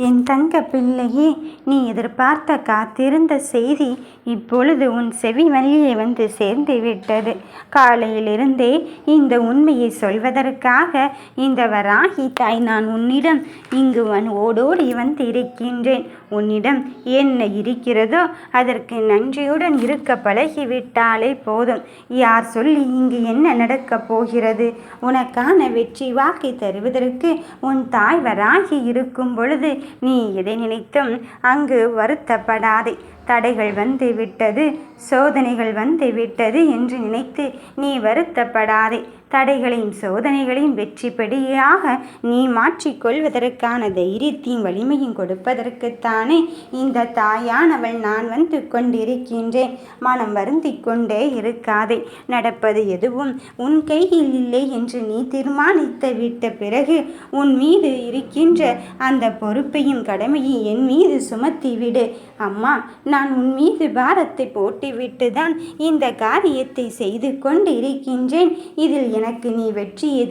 என் தங்க பிள்ளையே, நீ எதிர்பார்த்த காத்திருந்த செய்தி இப்பொழுது உன் செவி வழியே வந்து சேர்ந்து விட்டது. காலையிலிருந்தே இந்த உண்மையை சொல்வதற்காக இந்த வராகி தாய் நான் உன்னிடம் இங்கு ஓடோடி வந்து இருக்கின்றேன். உன்னிடம் என்ன இருக்கிறதோ அதற்கு நன்றியுடன் இருக்க பழகிவிட்டாலே போதும். யார் சொல்லி இங்கு என்ன நடக்கப் போகிறது? உனக்கான வெற்றி வாக்கை தருவதற்கு உன் தாய் வராகி இருக்கும் பொழுது நீ எதை நினைத்தும் அங்கு வருத்தப்படாதே. தடைகள் வந்து விட்டது, சோதனைகள் வந்து விட்டது என்று நினைத்து நீ வருத்தப்படாதே. தடைகளையும் சோதனைகளையும் வெற்றிப்படியாக நீ மாற்றிக்கொள்வதற்கான தைரியத்தையும் வலிமையும் கொடுப்பதற்குத்தானே இந்த தாயானவள் நான் வந்து கொண்டிருக்கின்றேன். மனம் வருந்தி கொண்டே இருக்காதே. நடப்பது எதுவும் உன் கையில் இல்லை என்று நீ தீர்மானித்து விட்ட பிறகு உன் மீது இருக்கின்ற அந்த பொறுப்பையும் கடமையும் என் மீது சுமத்திவிடு. அம்மா, நான் உன் மீது பாரத்தை போட்டுவிட்டு தான் இந்த காரியத்தை செய்து கொண்டு இருக்கின்றேன். இதில் எனக்கு நீ வெற்றியை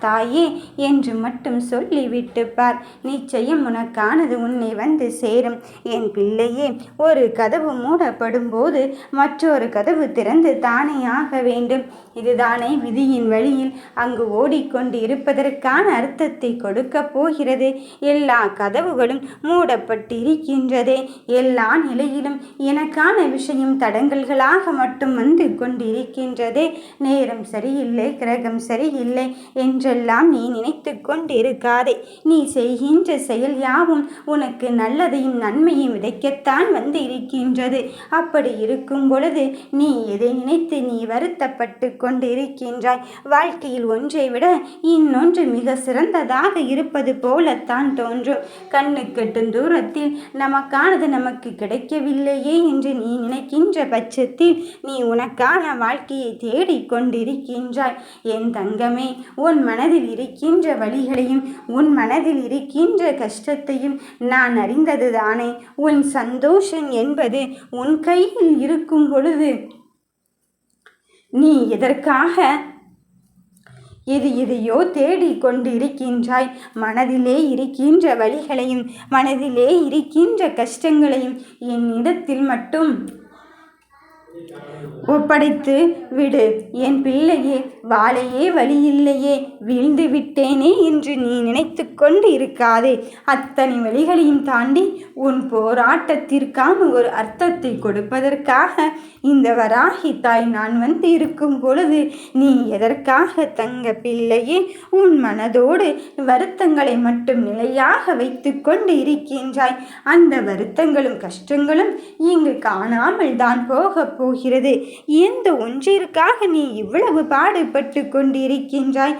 தாயே என்று மட்டும் சொல்லிவிட்டு பார். நிச்சயம் உனக்கானது உன்னை வந்து சேரும். என் பிள்ளையே, ஒரு கதவு மூடப்படும் போது மற்றொரு கதவு திறந்து தானே ஆக வேண்டும். இதுதானே விதியின் வழியில் அங்கு ஓடிக்கொண்டு இருப்பதற்கான அர்த்தத்தை கொடுக்க போகிறது. எல்லா கதவுகளும் மூடப்பட்டு இருக்கின்றதே. எல்லா நிலையிலும் எனக்கான விஷயம் தடங்கல்களாக மட்டும் வந்து கொண்டிருக்கின்றதே. நேரம் சரியில்லை, கிரகம் சரியில்லை என்றெல்லாம் நீ நினைத்து கொண்டிருக்காதே. நீ செய்கின்ற செயல் யாவும் உனக்கு நல்லதையும் நன்மையும் விதைக்கத்தான் வந்து இருக்கின்றது. அப்படி இருக்கும் பொழுது நீ எதை நினைத்து நீ வருத்தப்பட்டு கொண்டு இருக்கின்றாய்? வாழ்க்கையில் ஒன்றை விட இன்னொன்று மிக சிறந்ததாக இருப்பது போலத்தான் தோன்றும். கண்ணுக்கெட்டும் தூரத்தில் நமக்கானது நமக்கு கிடைக்கவில்லையே என்று நீ நினைக்கின்ற பட்சத்தில் நீ உனக்கான வாழ்க்கையை தேடிக்கொண்டிருக்கின்றாய். என் தங்கமே, உன் மனதில் இருக்கின்ற வழிகளையும் உன் மனதில் இருக்கின்ற கஷ்டத்தையும் நான் அறிந்தது தானே. உன் சந்தோஷம் என்பது உன் கையில் இருக்கும் பொழுது நீ எதற்காக எதையோ தேடிக்கொண்டு இருக்கின்றாய்? மனதிலே இருக்கின்ற வழிகளையும் மனதிலே இருக்கின்ற கஷ்டங்களையும் என்னிடத்தில் மட்டும் ஒப்படைத்து விடு. என் பிள்ளையே, வாழையே வழியில்லையே, வீழ்ந்து விட்டேனே என்று நீ நினைத்து கொண்டு இருக்காதே. அத்தனை வழிகளையும் தாண்டி உன் போராட்டத்திற்கான ஒரு அர்த்தத்தை கொடுப்பதற்காக இந்த வராகி தாய் நான் வந்து இருக்கும் பொழுது நீ எதற்காக தங்க பிள்ளையே உன் மனதோடு வருத்தங்களை மட்டும் நிலையாக வைத்து கொண்டு இருக்கின்றாய்? அந்த வருத்தங்களும் கஷ்டங்களும் இங்கு காணாமல் தான் போக போகிறது. எந்த ஒன்றிற்காக நீ இவ்வளவு பாடுபட்டு கொண்டிருக்கின்றாய்?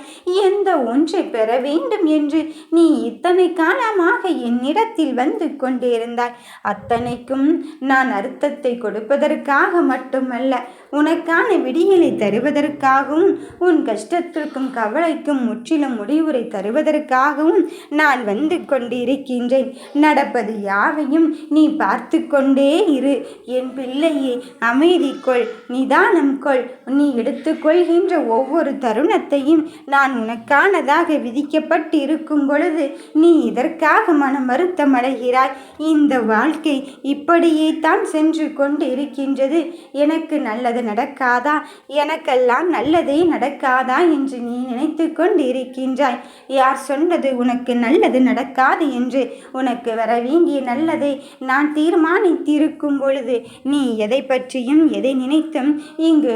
எந்த ஒன்றை பெற வேண்டும் என்று நீ இத்தனை காலமாக என்னிடத்தில் வந்து கொண்டிருந்தாய்? அத்தனைக்கும் நான் அர்த்தத்தை கொடுப்பதற்காக மட்டுமல்ல, உனக்கான விடியலை தருவதற்காகவும் உன் கஷ்டத்திற்கும் கவலைக்கும் முற்றிலும் முடிவுரை தருவதற்காகவும் நான் வந்து கொண்டிருக்கின்றேன். நடப்பது யாவையும் நீ பார்த்து கொண்டே இரு. என் பிள்ளையே, அமைதி கொள், நிதானம் கொள். நீ எடுத்துக்கொள்கின்ற ஒவ்வொரு தருணத்தையும் நான் உனக்கானதாக விதிக்கப்பட்டு இருக்கும் பொழுது நீ இதற்காக மனம் வருத்தம் அடைகிறாய். இந்த வாழ்க்கை இப்படியே தான் சென்று கொண்டு இருக்கின்றது. எனக்கு நல்லது நடக்காதா, எனக்கெல்லாம் நல்லதே நடக்காதா என்று நீ நினைத்து கொண்டு இருக்கின்றாய். யார் சொன்னது உனக்கு நல்லது நடக்காது என்று? உனக்கு வர வேண்டிய நல்லதை நான் தீர்மானித்திருக்கும் பொழுது நீ எதை பற்றியும் எதை நினைத்தும் இங்கு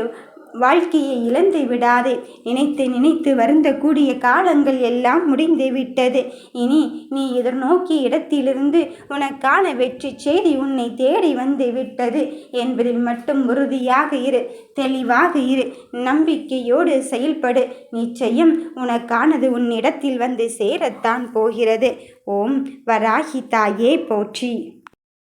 வாழ்க்கையை இழந்து விடாதே. நினைத்து நினைத்து வருந்தக்கூடிய காலங்கள் எல்லாம் முடிந்து விட்டது. இனி நீ எதிர்நோக்கிய இடத்திலிருந்து உனக்கான வெற்றி செய்தி உன்னை தேடி வந்து விட்டது என்பதில் மட்டும் உறுதியாக இரு, தெளிவாக இரு, நம்பிக்கையோடு செயல்படு. நிச்சயம் உனக்கானது உன்னிடத்தில் வந்து சேரத்தான் போகிறது. ஓம் வராகி தாயே போற்றி.